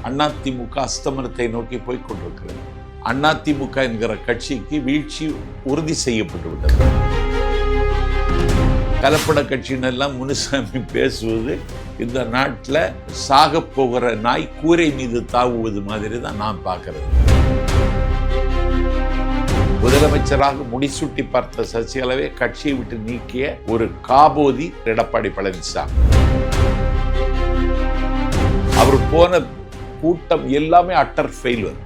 அதிமுக அஸ்தமனத்தை நோக்கி போய்க் கொண்டிருக்கிறது. அதிமுக என்கிற கட்சிக்கு வீழ்ச்சி உறுதி செய்யப்பட்டு விட்டது. கலப்பட கட்சியினெல்லாம் முனுசாமி பேசுவது இந்த நாட்டில் சாக போகிற நாய் கூரை மீது தாவுவது மாதிரி தான் நான் பார்க்கறது. முதலமைச்சராக முடிசூட்டி பார்த்த சசிகலாவை கட்சியை விட்டு நீக்கிய ஒரு காபோதி எடப்பாடி பழனிசாமி. அவர் போன கூட்டம் எல்லாமே அட்டர் ஃபெயில்வர்.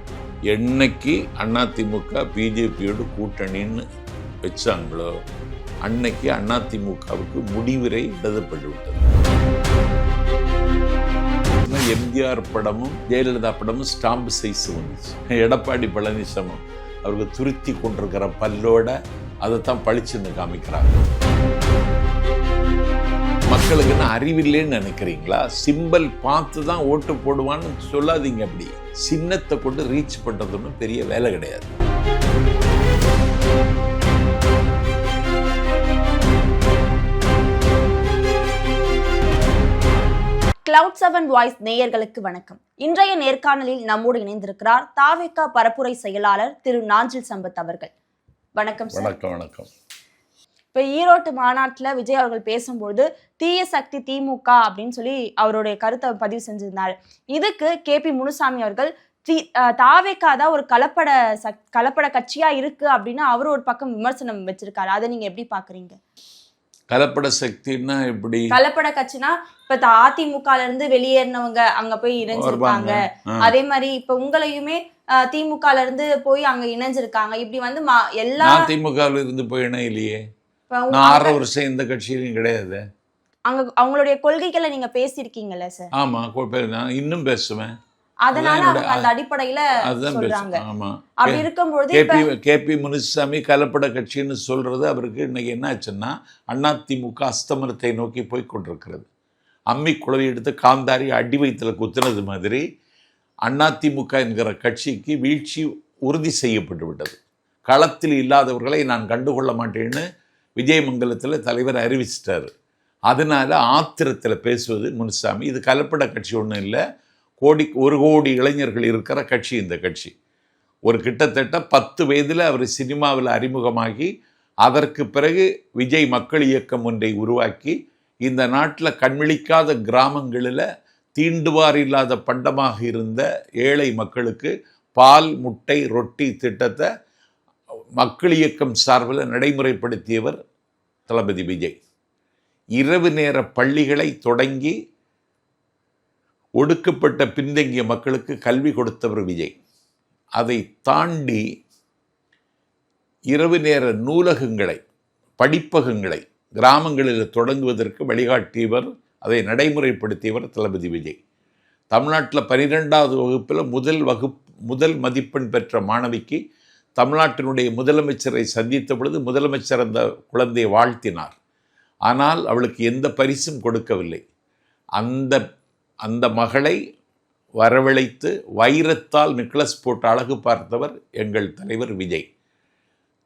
என்னைக்கு அதிமுக பிஜேபியோடு கூட்டணின்னு வச்சாங்களோ அன்னைக்கு அதிமுகவுக்கு முடிவுரை எழுதப்பட்டு விட்டது. எம்ஜிஆர் படமும் ஜெயலலிதா படமும் ஸ்டாம்பு சைஸ் வந்துச்சு. எடப்பாடி பழனிசாமி அவருக்கு துருத்தி கொண்டிருக்கிற பல்லோட அதைத்தான் பளிச்சுன்னு காமிக்கிறாங்க. மக்களுக்கு என்ன அறிவில்லைன்னு நினைக்கிறீங்களா? சிம்பல் பார்த்து தான் ஓட்டு போடுவான்னு சொல்லாதீங்க. அப்படி சின்னத்தை கொண்டு ரீச் பண்றதுன்னு பெரிய வேலை கிடையாது. Cloud7 வாய்ஸ் நேயர்களுக்கு வணக்கம். இன்றைய நேர்காணலில் நம்மோடு இணைந்திருக்கிறார் தாவேகா பரப்புரை செயலாளர் திரு நாஞ்சில் சம்பத் அவர்கள். வணக்கம் சார். வணக்கம். வணக்கம். இப்போ ஈரோட்டு மாநாட்டில் விஜய் அவர்கள் பேசும்போது தீய சக்தி திமுக அப்படின்னு சொல்லி அவருடைய கருத்தை பதிவு செஞ்சிருந்தார். இதுக்கு KP முனுசாமி அவர்கள் தாவேகா தான் ஒரு கலப்பட கட்சியா இருக்கு அப்படின்னு அவரு ஒரு பக்கம் விமர்சனம் வச்சிருக்காரு. அதை நீங்க எப்படி பாக்குறீங்க? கலப்பட சக்தின்னா எப்படி? கலப்பட கட்சினா இப்ப அதிமுகல இருந்து வெளியேறினவங்க அங்க போய் இணைஞ்சிருக்காங்க. அதே மாதிரி இப்ப உங்களையுமே திமுகல இருந்து போய் அங்க இணைஞ்சிருக்காங்க. இப்படி வந்து எல்லா திமுகல இருந்து போய் இணையிலையே. நான் 6 வருஷம் இந்த கட்சியிலும் கிடையாது. அங்க அவங்களுடைய கொள்கைகளை நீங்க பேசியிருக்கீங்கல்ல சார்? ஆமா, நான் இன்னும் பேசுவேன். அதனால அந்த அடிப்படையில சொல்றாங்க. அப்படி இருக்கும்போது KP முனுசாமி கலப்பட கட்சின்னு சொல்றது அவருக்கு இன்னைக்கு என்ன ஆச்சுன்னா அதிமுக அஸ்தமனத்தை நோக்கி போய் கொண்டிருக்கிறது. அம்மி குழவி எடுத்து காந்தாரி அடி வயிற்றுல குத்துனது மாதிரி அதிமுக என்கிற கட்சிக்கு வீழ்ச்சி உறுதி செய்யப்பட்டு விட்டது. களத்தில் இல்லாதவர்களை நான் கண்டுகொள்ள மாட்டேன்னு விஜயமங்கலத்தில் தலைவர் அறிவிச்சிட்டாரு. அதனால ஆத்திரத்தில் பேசுவது முனுசாமி. இது கலப்பட கட்சி ஒன்றும் இல்லை. 1 கோடி இளைஞர்கள் இருக்கிற கட்சி இந்த கட்சி. ஒரு கிட்டத்தட்ட 10 வயதில் அவர் சினிமாவில் அறிமுகமாகி அதற்கு பிறகு விஜய் மக்கள் இயக்கம் ஒன்றை உருவாக்கி இந்த நாட்டில் கண்விழிக்காத கிராமங்களில் தீண்டுவார் இல்லாத பண்டமாக இருந்த ஏழை மக்களுக்கு பால், முட்டை, ரொட்டி திட்டத்தை மக்கள் இயக்கம் சார்பில் நடைமுறைப்படுத்தியவர் தளபதி விஜய். இரவு நேர பள்ளிகளை தொடங்கி ஒடுக்கப்பட்ட பின்தங்கிய மக்களுக்கு கல்வி கொடுத்தவர் விஜய். அதை தாண்டி இரவு நேர நூலகங்களை, படிப்பகங்களை கிராமங்களில் தொடங்குவதற்கு வழிகாட்டியவர், அதை நடைமுறைப்படுத்தியவர் தளபதி விஜய். தமிழ்நாட்டில் 12வது வகுப்பில் முதல் மதிப்பெண் பெற்ற மாணவிக்கு தமிழ்நாட்டினுடைய முதலமைச்சரை சந்தித்த பொழுது முதலமைச்சர் அந்த குழந்தையை வாழ்த்தினார். ஆனால் அவளுக்கு எந்த பரிசும் கொடுக்கவில்லை. அந்த மகளை வரவழைத்து வைரத்தால் நெக்லஸ் போட்டு அழகு பார்த்தவர் எங்கள் தலைவர் விஜய்.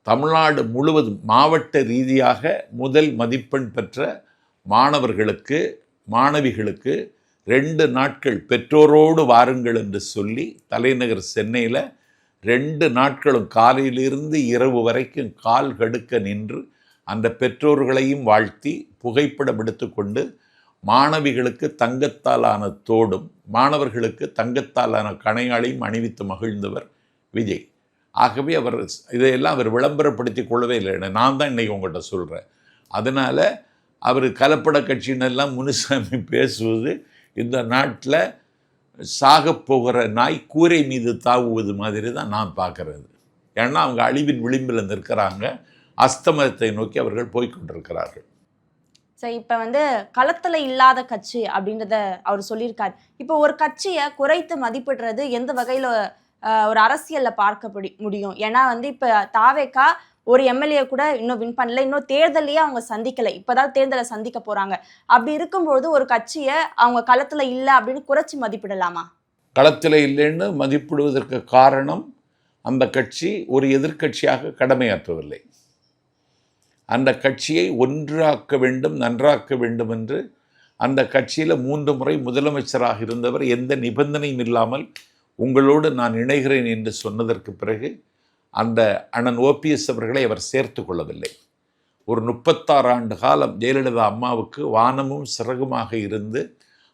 தமிழ்நாடு முழுவதும் மாவட்ட ரீதியாக முதல் மதிப்பெண் பெற்ற மாணவிகளுக்கு 2 நாட்கள் பெற்றோரோடு வாருங்கள் என்று சொல்லி தலைநகர் சென்னையில் 2 நாட்களும் காலையிலிருந்து இரவு வரைக்கும் கால் கடுக்க நின்று அந்த பெற்றோர்களையும் வாழ்த்தி புகைப்படம் எடுத்துக்கொண்டு மாணவிகளுக்கு தங்கத்தாலான தோடும் மாணவர்களுக்கு தங்கத்தாலான கணையாளையும் அணிவித்து மகிழ்ந்தவர் விஜய். ஆகவே இதையெல்லாம் அவர் விளம்பரப்படுத்தி கொள்ளவே இல்லை. நான் தான் இன்றைக்கி உங்கள்கிட்ட சொல்கிறேன். அதனால் அவர் கலப்பட கட்சியினெல்லாம் முனுசாமி பேசுவது இந்த நாட்டில் சாக போகிற நாய் கூரை மீது தாவுவது மாதிரி தான் நான் பார்க்குறது. ஏன்னா அவங்க அழிவின் விளிம்பில் நிற்கிறாங்க. அஸ்தமனத்தை நோக்கி அவர்கள் போய்கொண்டிருக்கிறார்கள். சரி, இப்போ வந்து களத்தில் இல்லாத கட்சி அப்படின்றத அவர் சொல்லியிருக்காரு. இப்போ ஒரு கட்சியை குறைத்து மதிப்பிடுறது எந்த வகையில் ஒரு அரசியலில் பார்க்க முடியும்? ஏன்னா வந்து இப்போ தாவேகா ஒரு எம்எல்ஏ கூட இன்னும் வின் பண்ணல, இன்னும் தேர்தலையே அவங்க சந்திக்கலை, இப்போதான் தேர்தலை சந்திக்க போகிறாங்க. அப்படி இருக்கும்போது ஒரு கட்சியை அவங்க களத்தில் இல்லை அப்படின்னு குறைச்சி மதிப்பிடலாமா? களத்தில் இல்லைன்னு மதிப்பிடுவதற்கு காரணம் அந்த கட்சி ஒரு எதிர்க்கட்சியாக கடமையாற்றவில்லை. அந்த கட்சியை ஒன்றாக்க வேண்டும், நன்றாக்க வேண்டும் என்று அந்த கட்சியில் 3 முறை முதலமைச்சராக இருந்தவர் எந்த நிபந்தனையும் இல்லாமல் உங்களோடு நான் இணைகிறேன் என்று சொன்னதற்கு பிறகு அந்த அண்ணன் ஓபிஎஸ் அவர்களை அவர் சேர்த்து கொள்ளவில்லை. ஒரு 36 ஆண்டு காலம் ஜெயலலிதா அம்மாவுக்கு வானமும் சிறகுமாக இருந்து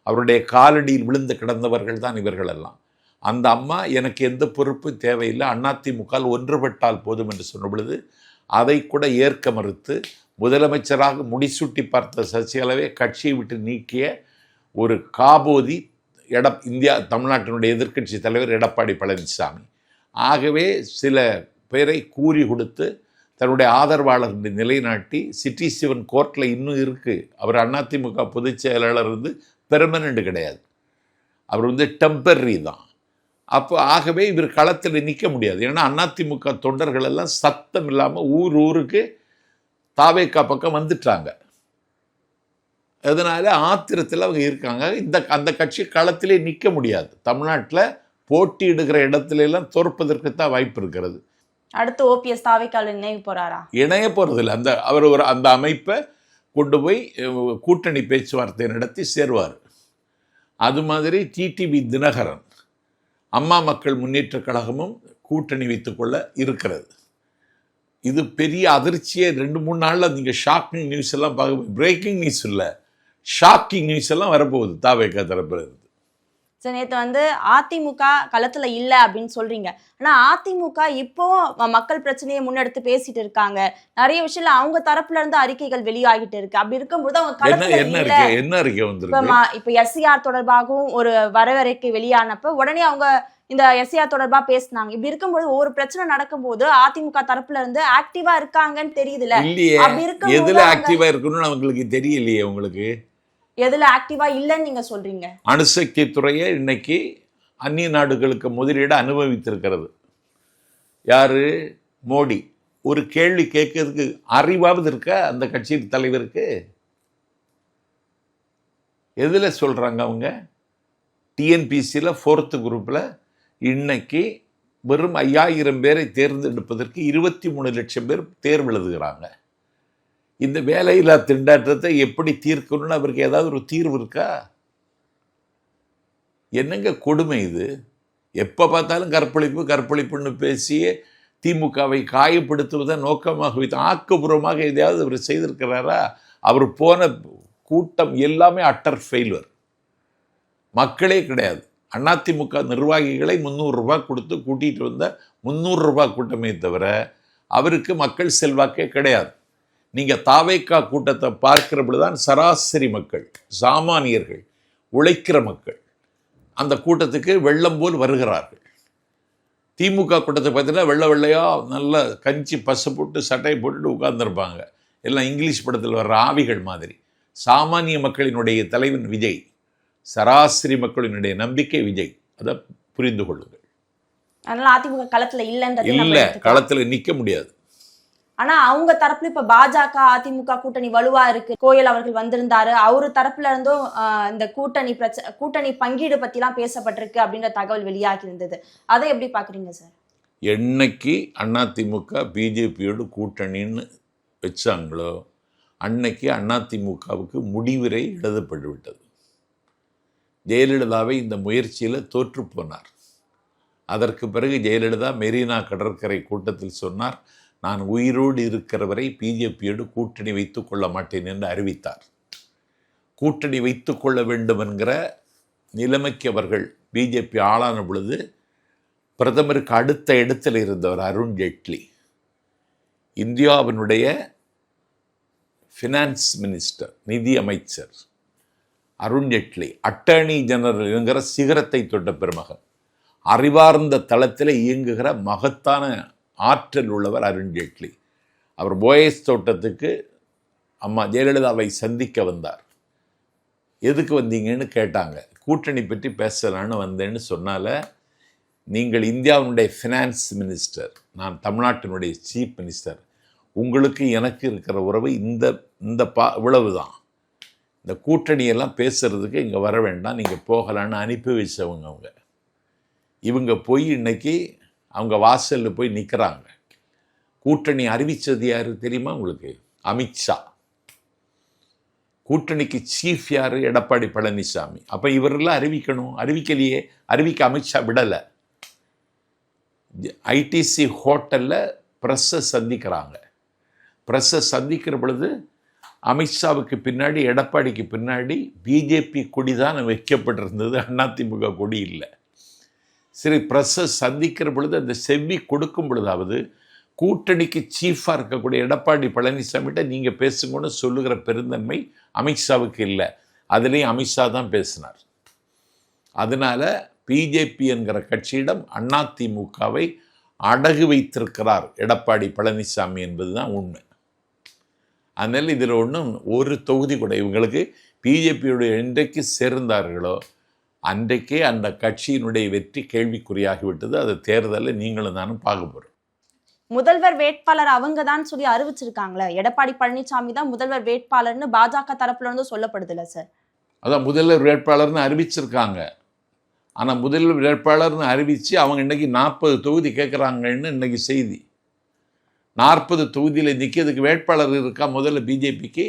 அவருடைய காலடியில் விழுந்து கிடந்தவர்கள் தான் இவர்களெல்லாம். அந்த அம்மா எனக்கு எந்த பொறுப்பும் தேவையில்லை, அதிமுக ஒன்றுபட்டால் போதும் என்று சொன்ன பொழுது அதை கூட ஏற்க மறுத்து முதலமைச்சராக முடிசூட்டி பார்த்த சசிகலாவை கட்சியை விட்டு நீக்கிய ஒரு காபோதி இந்தியா தமிழ்நாட்டினுடைய எதிர்க்கட்சி தலைவர் எடப்பாடி பழனிசாமி. ஆகவே சில பேரை கூறி கொடுத்து தன்னுடைய ஆதரவாளர்களை நிலைநாட்டி சிட்டி சிவன் கோர்ட்டில் இன்னும் இருக்குது. அவர் அதிமுக பொதுச் செயலாளர் பெர்மனண்ட் கிடையாது, அவர் டெம்பரரி தான். அப்போ ஆகவே இவர் களத்தில் நிற்க முடியாது. ஏன்னா அதிமுக தொண்டர்கள் எல்லாம் சத்தம் இல்லாமல் ஊருக்கு தாவேக்கா பக்கம் வந்துட்டாங்க. அதனால ஆத்திரத்தில் அவங்க இருக்காங்க. அந்த கட்சி களத்திலே நிற்க முடியாது. தமிழ்நாட்டில் போட்டியிடுகிற இடத்துல எல்லாம் தோற்பதற்கு தான் வாய்ப்பு இருக்கிறது. அடுத்து ஓபிஎஸ் தாவேக்கால இணைய போறாரா? இணைய போறதில்லை. அவர் அந்த அமைப்பை கொண்டு போய் கூட்டணி பேச்சுவார்த்தை நடத்தி சேருவார். அது மாதிரி டிடிவி தினகரன் அம்மா மக்கள் முன்னேற்ற கழகமும் கூட்டணி வைத்துக்கொள்ள இருக்கிறது. இது பெரிய அதிர்ச்சியே 2-3 நாளில் நீங்கள் ஷாக்கிங் நியூஸ் எல்லாம் பார்க்க, பிரேக்கிங் நியூஸ் இல்லை, ஷாக்கிங் நியூஸ் எல்லாம் வரப்போகுது தாவேக்கா தரப்புல இருந்து. சரி, நேற்று அதிமுக களத்துல இல்ல அப்படின்னு சொல்றீங்க. ஆனா அதிமுக இப்போ மக்கள் பிரச்சனையை முன்னெடுத்து பேசிட்டு இருக்காங்க. நிறைய விஷயத்துல அவங்க தரப்புல இருந்து அறிக்கைகள் வெளியாகிட்டு இருக்கு. அப்படி இருக்கும்போது அவங்க களத்துல என்ன அறிக்கை வந்திருக்கு? இப்ப எஸ்சிஆர் தொடர்பாகவும் ஒரு வரவறைக்கை வெளியானப்ப உடனே அவங்க இந்த எஸ்சிஆர் தொடர்பா பேசினாங்க. இப்படி இருக்கும்போது ஒரு பிரச்சனை நடக்கும்போது அதிமுக தரப்புல இருந்து ஆக்டிவா இருக்காங்கன்னு தெரியுதுல. அப்படி இருக்கும் எதுல ஆக்டிவா இருக்கணும்னு அவங்களுக்கு தெரியலையே. உங்களுக்கு எதுல ஆக்டிவா இல்லைன்னு நீங்க சொல்றீங்க? அணுசக்தி துறையை இன்னைக்கு அந்நிய நாடுகளுக்கு முதலீடு அனுபவித்திருக்கிறது யாரு? மோடி. ஒரு கேள்வி கேட்கறதுக்கு அறிவாவது இருக்க அந்த கட்சியின் தலைவருக்கு? எதுல சொல்றாங்க அவங்க? டிஎன்பிசியில் 4th குரூப்ல இன்னைக்கு வெறும் 5000 பேரை தேர்ந்தெடுப்பதற்கு 23 லட்சம் பேர் தேர்வு எழுதுகிறாங்க. இந்த வேலையில்லா திண்டாட்டத்தை எப்படி தீர்க்கணும்னு அவருக்கு ஏதாவது ஒரு தீர்வு இருக்கா? என்னங்க கொடுமை இது! எப்போ பார்த்தாலும் கற்பழிப்புன்னு பேசியே திமுகவை காயப்படுத்துவதை நோக்கமாக வைத்து ஆக்கப்பூர்வமாக எதையாவது அவர் செய்திருக்கிறாரா? அவர் போன கூட்டம் எல்லாமே அட்டர் ஃபெயில்வர். மக்களே கிடையாது. அதிமுக நிர்வாகிகளை 300 ரூபாய் கொடுத்து கூட்டிகிட்டு வந்த 300 ரூபாய் கூட்டமே தவிர அவருக்கு மக்கள் செல்வாக்கே கிடையாது. நீங்கள் தாவேக்கா கூட்டத்தை பார்க்கிற பொழுதுதான் சராசரி மக்கள், சாமானியர்கள், உழைக்கிற மக்கள் அந்த கூட்டத்துக்கு வெள்ளம் போல் வருகிறார்கள். திமுக கூட்டத்தை பார்த்தீங்கன்னா வெள்ளையா நல்ல கஞ்சி பசை போட்டு சட்டை போட்டுட்டு உட்கார்ந்துருப்பாங்க. எல்லாம் இங்கிலீஷ் படத்தில் வர்ற ஆவிகள் மாதிரி. சாமானிய மக்களினுடைய தலைவன் விஜய், சராசரி மக்களினுடைய நம்பிக்கை விஜய். அதை புரிந்து கொள்ளுங்கள். அதனால அதிமுக களத்துல இல்ல, களத்துல நிக்க முடியாது. ஆனா அவங்க தரப்புல இப்ப பாஜக அதிமுக கூட்டணி வலுவா இருக்கு. கோயல் அவர்கள் வந்திருந்தாரு, அவரு தரப்புல இருந்தும் இந்த கூட்டணி பங்கீடு பத்தி எல்லாம் பேசப்பட்டிருக்கு அப்படின்ற தகவல் வெளியாகி இருந்தது. அதை எப்படி பாக்குறீங்க சார்? என்னைக்கு அதிமுக பிஜேபியோடு கூட்டணின்னு வச்சாங்களோ அன்னைக்கு அதிமுகவுக்கு முடிவுரை எழுதப்பட்டு விட்டது. ஜெயலலிதாவை இந்த முயற்சியில் தோற்று போனார். அதற்கு பிறகு ஜெயலலிதா மெரினா கடற்கரை கூட்டத்தில் சொன்னார், நான் உயிரோடு இருக்கிறவரை பிஜேபியோடு கூட்டணி வைத்துக் கொள்ள மாட்டேன் என்று அறிவித்தார். கூட்டணி வைத்துக் கொள்ள வேண்டும் என்கிற நிலைமைக்கு அவர்கள் பிஜேபி ஆளான பொழுது பிரதமருக்கு அடுத்த இடத்தில் இருந்தவர் அருண்ஜேட்லி, இந்தியாவினுடைய ஃபினான்ஸ் மினிஸ்டர், நிதி அமைச்சர் அருண்ஜேட்லி, அட்டர்னி ஜெனரல் என்கிற சிகரத்தை தொட்ட பெருமகன், அறிவார்ந்த தளத்தில் இயங்குகிற மகத்தான ஆற்றல் உள்ளவர் அருண்ஜேட்லி. அவர் போயஸ் தோட்டத்துக்கு அம்மா ஜெயலலிதாவை சந்திக்க வந்தார். எதுக்கு வந்தீங்கன்னு கேட்டாங்க. கூட்டணி பற்றி பேசலான்னு வந்தேன்னு சொன்னால, நீங்கள் இந்தியாவினுடைய ஃபினான்ஸ் மினிஸ்டர், நான் தமிழ்நாட்டினுடைய சீஃப் மினிஸ்டர், உங்களுக்கு எனக்கு இருக்கிற உறவு இவ்வளவு தான். இந்த கூட்டணியெல்லாம் பேசுறதுக்கு இங்கே வர வேண்டாம், நீங்கள் போகலான்னு அனுப்பி வச்சவங்க அவங்க. இவங்க போய் இன்னைக்கு அவங்க வாசலில் போய் நிற்கிறாங்க. கூட்டணி அறிவித்தது யாரு தெரியுமா உங்களுக்கு? அமித்ஷா. கூட்டணிக்கு சீஃப் யார்? எடப்பாடி பழனிசாமி. அப்போ இவரெல்லாம் அறிவிக்கணும், அறிவிக்கலையே. அறிவிக்க அமித்ஷா விடலை. ஐடிசி ஹோட்டலில் ப்ரெஸ்ஸை சந்திக்கிறாங்க. ப்ரெஸ்ஸை சந்திக்கிற பொழுது அமித்ஷாவுக்கு பின்னாடி, எடப்பாடிக்கு பின்னாடி பிஜேபி கொடி தான் வைக்கப்பட்டிருந்தது, அதிமுக கொடி இல்லை. சரி, ப்ரெஸ்ஸை சந்திக்கிற பொழுது அந்த செவ்வி கொடுக்கும் பொழுதாவது கூட்டணிக்கு சீஃபாக இருக்கக்கூடிய எடப்பாடி பழனிசாமிகிட்ட நீங்கள் பேசுங்கன்னு சொல்லுகிற பெருந்தன்மை அமித்ஷாவுக்கு இல்லை. அதுலேயும் அமித்ஷா தான் பேசினார். அதனால் பிஜேபி என்கிற கட்சியிடம் அதிமுகவை அடகு வைத்திருக்கிறார் எடப்பாடி பழனிசாமி என்பது தான் உண்மை. அதனால் இதில் ஒன்றும் ஒரு தொகுதி கூட இவங்களுக்கு பிஜேபியுடைய என்றைக்கு சேர்ந்தார்களோ அன்றைக்கே அந்த கட்சியினுடைய வெற்றி கேள்விக்குறியாகிவிட்டது. அது தேர்தலில் நீங்களும் தானும் பார்க்க போகிறோம். முதல்வர் வேட்பாளர் அவங்க தான் சொல்லி அறிவிச்சிருக்காங்களே, எடப்பாடி பழனிசாமி தான் முதல்வர் வேட்பாளர்னு பாஜக தரப்புல இருந்து சொல்லப்படுது இல்லை சார்? அதான் முதல்வர் வேட்பாளர்னு அறிவிச்சிருக்காங்க. ஆனால் முதல்வர் வேட்பாளர்னு அறிவித்து அவங்க இன்றைக்கி 40 தொகுதி கேட்குறாங்கன்னு இன்றைக்கி செய்தி. 40 தொகுதியில் நிற்கிறதுக்கு வேட்பாளர் இருக்கா முதல்ல பிஜேபிக்கு?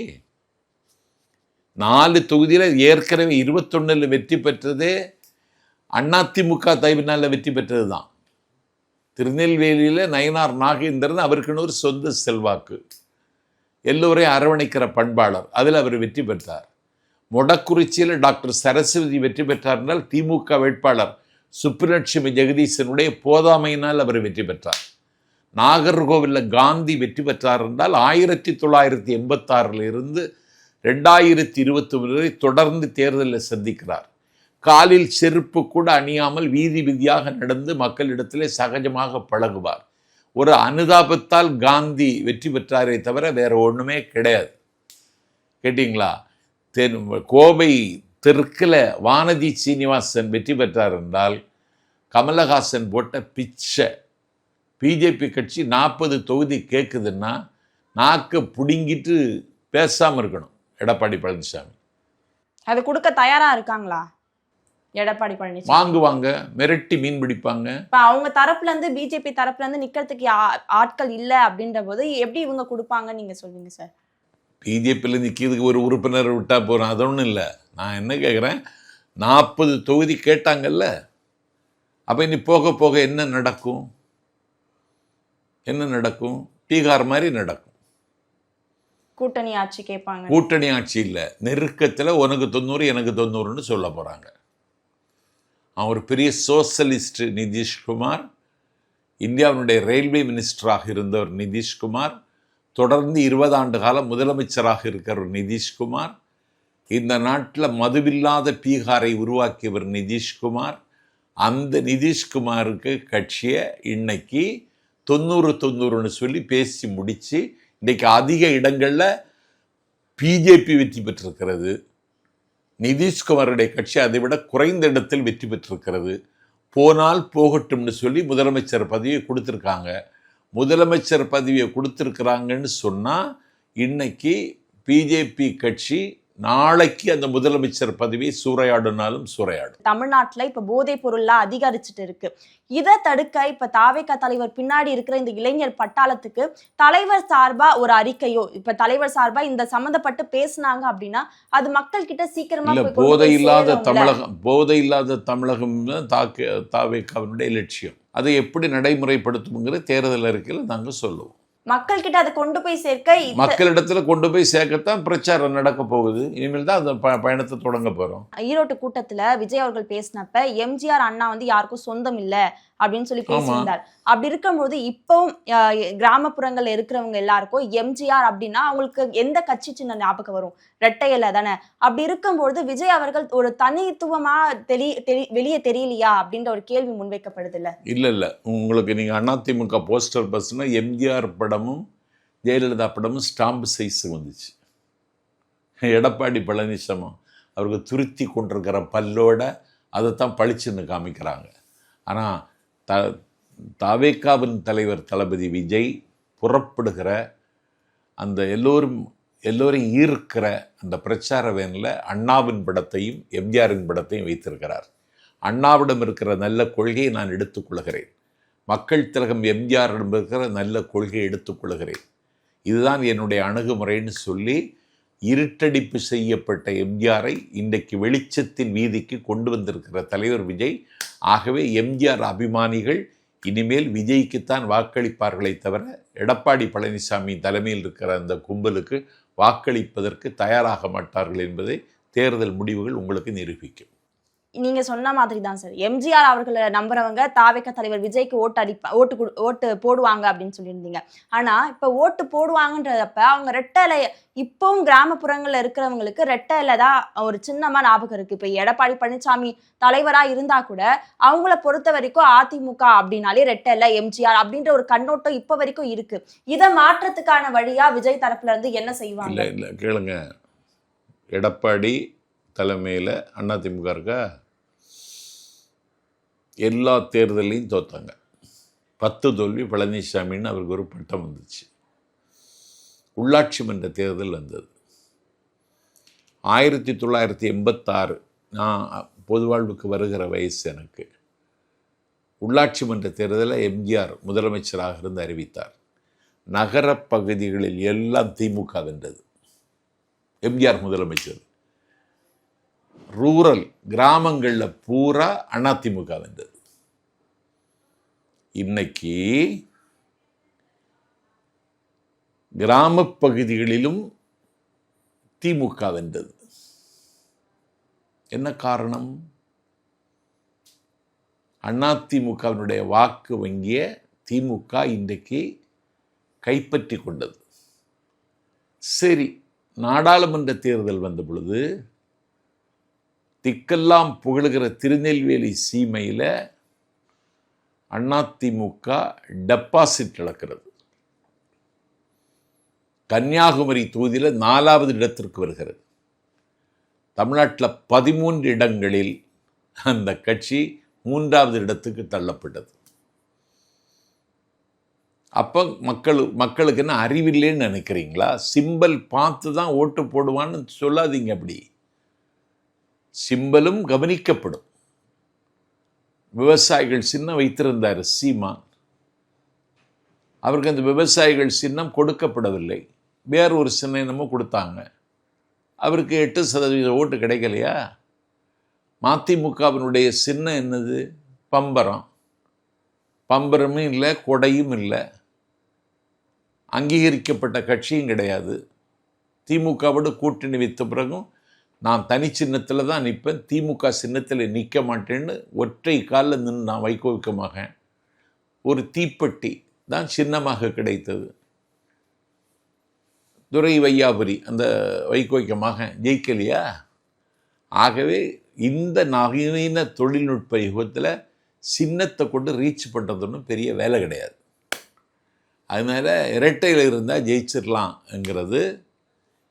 4 தொகுதியில் ஏற்கனவே 21 வெற்றி பெற்றதே அதிமுக தயவினால் வெற்றி பெற்றது தான். திருநெல்வேலியில் நயினார் நாகேந்திரன் அவருக்குன்னு ஒரு சொந்த செல்வாக்கு, எல்லோரையும் அரவணைக்கிற பண்பாளர், அதில் அவர் வெற்றி பெற்றார். மொடக்குறிச்சியில் டாக்டர் சரஸ்வதி வெற்றி பெற்றார் என்றால் திமுக வேட்பாளர் சுப்புலட்சுமி ஜெகதீசனுடைய போதாமையினால் அவர் வெற்றி பெற்றார். நாகர்கோவிலில் காந்தி வெற்றி பெற்றார் என்றால் 1986 இருந்து 2021 வரை தொடர்ந்து தேர்தலில் சந்திக்கிறார். காலில் செருப்பு கூட அணியாமல் வீதி வீதியாக நடந்து மக்களிடத்திலே சகஜமாக பழகுவார். ஒரு அனுதாபத்தால் காந்தி வெற்றி பெற்றாரே தவிர வேற ஒன்றுமே கிடையாது. கேட்டிங்களா? கோவை தெற்கில் வானதி சீனிவாசன் வெற்றி பெற்றார் என்றால் கமலஹாசன் போட்ட பிச்சை. பிஜேபி கட்சி 40 தொகுதி கேட்குதுன்னா நாக்கை பிடுங்கிட்டு பேசாமல் இருக்கணும் எடப்பாடி பழனிசாமி. அது கொடுக்க தயாரா இருக்காங்களா எடப்பாடி பழனிசாமி? வாங்குவாங்க, மிரட்டி மீன் பிடிப்பாங்க. இப்போ அவங்க தரப்புல இருந்து, பிஜேபி தரப்புல இருந்து நிக்கிறதுக்கு ஆட்கள் இல்லை அப்படின்ற போது எப்படி இவங்க கொடுப்பாங்கன்னு நீங்க சொல்வீங்க சார்? பிஜேபியில் நிற்கிறதுக்கு ஒரு உறுப்பினர் விட்டால் போகிறோம், அது ஒன்றும் இல்லை. நான் என்ன கேட்குறேன், 40 தொகுதி கேட்டாங்கல்ல, அப்போ இனி போக போக என்ன நடக்கும்? என்ன நடக்கும்? பீகார் மாதிரி நடக்கும். கூட்டணி ஆட்சி கேட்பாங்க. கூட்டணி ஆட்சி இல்லை, நெருக்கத்தில் உனக்கு 90 எனக்கு 90ன்னு சொல்ல போகிறாங்க. அவன் ஒரு பெரிய சோசலிஸ்ட் நிதிஷ்குமார், இந்தியாவினுடைய ரயில்வே மினிஸ்டராக இருந்தவர் நிதிஷ்குமார், தொடர்ந்து 20 ஆண்டு காலம் முதலமைச்சராக இருக்கிறவர் நிதிஷ்குமார், இந்த நாட்டில் மதுவில்லாத பீகாரை உருவாக்கியவர் நிதிஷ்குமார். அந்த நிதிஷ்குமாருக்கு கட்சியை இன்னைக்கு 90-90ன்னு சொல்லி பேசி முடித்து இன்றைக்கு அதிக இடங்களில் பிஜேபி வெற்றி பெற்றிருக்கிறது. நிதிஷ்குமாருடைய கட்சி அதை விட குறைந்த இடத்தில் வெற்றி பெற்றிருக்கிறது. போனால் போகட்டும்னு சொல்லி முதலமைச்சர் பதவியை கொடுத்துருக்காங்க. முதலமைச்சர் பதவியை கொடுத்துருக்குறாங்கன்னு சொன்னால் இன்னைக்கு பிஜேபி கட்சி நாளைக்கு அந்த முதலமைச்சர் பதவியை சூறையாடினாலும் சூறையாடும். தமிழ்நாட்டில் இப்போ போதைப் பொருள்லாம் அதிகரிச்சுட்டு இருக்கு. இதை தடுக்க இப்ப தாவேகா தலைவர் பின்னாடி இருக்கிற இந்த இளைஞர் பட்டாளத்துக்கு தலைவர் சார்பா ஒரு அறிக்கையோ, இப்ப தலைவர் சார்பா இந்த சம்பந்தப்பட்டு பேசினாங்க அப்படின்னா அது மக்கள் கிட்ட சீக்கிரமா போதை இல்லாத தமிழகம் தாவேகாவினுடைய லட்சியம். அதை எப்படி நடைமுறைப்படுத்தும்ங்கிற தேர்தல் அறிக்கையில் நாங்கள் சொல்லுவோம். மக்கள் கிட்ட அதை கொண்டு போய் சேர்க்க, மக்களிடத்துல கொண்டு போய் சேர்க்கத்தான் பிரச்சாரம் நடக்க போகுது. இனிமேல் தான் அந்த பயணத்தை தொடங்க போறோம். ஈரோட்டு கூட்டத்துல விஜய் அவர்கள் பேசினப்ப எம்ஜிஆர் அண்ணா வந்து யாருக்கும் சொந்தம் இல்லை அப்படின்னு சொல்லி பேசியிருந்தார். அப்படி இருக்கும்போது இப்பவும் கிராமப்புறங்கள்ல இருக்கிறவங்க எல்லாருக்கும் எம்ஜிஆர் அப்படின்னா அவங்களுக்கு எந்த கட்சி சின்ன ஞாபகம் வரும்? ரெட்டையில தானே. அப்படி இருக்கும்போது விஜய் அவர்கள் ஒரு தனித்துவமா வெளியே தெரியலையா அப்படின்ற ஒரு கேள்வி முன்வைக்கப்படுது. இல்ல உங்களுக்கு நீங்க அதிமுக போஸ்டர் பஸ்னா எம்ஜிஆர் படமும் ஜெயலலிதா படமும் ஸ்டாம்பு சைஸ் வந்துச்சு. எடப்பாடி பழனிசாமி அவருக்கு துருத்தி கொண்டிருக்கிற பல்லோட அதைத்தான் பளிச்சுன்னு காமிக்கிறாங்க. ஆனால் தாவேகாவின் தலைவர் தளபதி விஜய் புறப்படுகிற அந்த எல்லோரையும் ஈர்க்கிற அந்த பிரச்சார வேனில் அண்ணாவின் படத்தையும் எம்ஜிஆரின் படத்தையும் வைத்திருக்கிறார். அண்ணாவிடம் இருக்கிற நல்ல கொள்கையை நான் எடுத்துக்கொள்கிறேன், மக்கள் திலகம் எம்ஜிஆரிடம் இருக்கிற நல்ல கொள்கையை எடுத்துக்கொள்கிறேன், இதுதான் என்னுடைய அணுகுமுறைன்னு சொல்லி இருட்டடிப்பு செய்யப்பட்ட எம்ஜிஆரை இன்றைக்கு வெளிச்சத்தின் வீதிக்கு கொண்டு வந்திருக்கிற தலைவர் விஜய். ஆகவே எம்ஜிஆர் அபிமானிகள் இனிமேல் விஜய்க்குத்தான் வாக்களிப்பார்களே தவிர எடப்பாடி பழனிசாமி தலைமையில் இருக்கிற அந்த கும்பலுக்கு வாக்களிப்பதற்கு தயாராக மாட்டார்கள் என்பதை தேர்தல் முடிவுகள் உங்களுக்கு நிரூபிக்கும். நீங்க சொன்ன மாதிரி தான் சார். எம்ஜிஆர் அவர்களை நம்புறவங்க தாவேக தலைவர் விஜய்க்கு ஓட்டு போடுவாங்க அப்படின்னு சொல்லியிருந்தீங்க. ஆனா இப்ப ஓட்டு போடுவாங்கன்றப்ப அவங்க ரெட்டை இலை, இப்பவும் கிராமப்புறங்கள்ல இருக்கிறவங்களுக்கு ரெட்டை இலை தான் ஒரு சின்னமா ஞாபகம் இருக்கு. இப்ப எடப்பாடி பழனிசாமி தலைவரா இருந்தா கூட அவங்கள பொறுத்த வரைக்கும் அதிமுக அப்படின்னாலே ரெட்டை இலை, எம்ஜிஆர் அப்படின்ற ஒரு கண்ணோட்டம் இப்ப வரைக்கும் இருக்கு. இதை மாற்றத்துக்கான வழியா விஜய் தரப்புல இருந்து என்ன செய்வாங்க? இல்ல கேளுங்க, எடப்பாடி தலைமையில் அதிமுக இருக்கா, எல்லா தேர்தலையும் தோத்தாங்க. 10 தோல்வி பழனிசாமின்னு அவருக்கு ஒரு பட்டம் வந்துச்சு. உள்ளாட்சி மன்ற தேர்தல் வந்தது 1986. நான் பொது வாழ்வுக்கு வருகிற வயசு எனக்கு. உள்ளாட்சி மன்ற தேர்தலில் எம்ஜிஆர் முதலமைச்சராக இருந்து அறிவித்தார். நகர பகுதிகளில் எல்லாம் திமுக வென்றது, எம்ஜிஆர் முதலமைச்சர். ரூரல் கிராமங்களில் பூரா அதிமுக வென்றது. இன்னைக்கு கிராம பகுதிகளிலும் திமுக வென்றது. என்ன காரணம்? அதிமுகவினுடைய வாக்கு வங்கிய திமுக இன்றைக்கு கைப்பற்றி கொண்டது. சரி, நாடாளுமன்ற தேர்தல் வந்த பொழுது திக்கெல்லாம் புகழுகிற திருநெல்வேலி சீமையில் அதிமுக டெபாசிட் இழக்கிறது. கன்னியாகுமரி தொகுதியில் 4வது இடத்திற்கு வருகிறது. தமிழ்நாட்டில் 13 இடங்களில் அந்த கட்சி 3வது இடத்துக்கு தள்ளப்பட்டது. அப்போ மக்களுக்கு என்ன அறிவில்லைன்னு நினைக்கிறீங்களா? சிம்பல் பார்த்து தான் ஓட்டு போடுவான்னு சொல்லாதீங்க. அப்படி சிம்பலும் கவனிக்கப்படும். விவசாயிகள் சின்னம் வைத்திருந்தார் சீமான். அவருக்கு அந்த விவசாயிகள் சின்னம் கொடுக்கப்படவில்லை, வேறு ஒரு சின்னமும் கொடுத்தாங்க. அவருக்கு 8% ஓட்டு கிடைக்கலையா? மதிமுகவினுடைய சின்னம் என்னது? பம்பரம். பம்பரமும் இல்லை, கொடையும் இல்லை, அங்கீகரிக்கப்பட்ட கட்சியும் கிடையாது. திமுகவோடு கூட்டணி வைத்த பிறகும் நான் தனி சின்னத்தில் தான் நிற்பேன், திமுக சின்னத்தில் நிற்க மாட்டேன்னு ஒற்றை காலில் நின்று நான் வைகோக்கமாக ஒரு தீப்பெட்டி தான் சின்னமாக கிடைத்தது. துரை வையாபுரி அந்த வைகோக்கமாக ஜெயிக்கலையா? ஆகவே இந்த நவீன தொழில்நுட்ப யுகத்தில் சின்னத்தை கொண்டு ரீச் பண்ணுறதுன்னு பெரிய வேலை கிடையாது. அதனால் இரட்டையில் இருந்தால் ஜெயிச்சிடலாம்ங்கிறது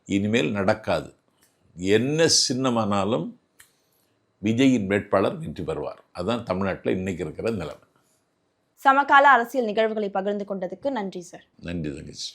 இனிமேல் நடக்காது. என்ன சின்னமானாலும் விஜயின் வேட்பாளர் வெற்றி பெறுவார். அதுதான் தமிழ்நாட்டில் இன்னைக்கு இருக்கிற நிலைமை. சமகால அரசியல் நிகழ்வுகளை பகிர்ந்து கொண்டதுக்கு நன்றி சார். நன்றி தங்கச்சி.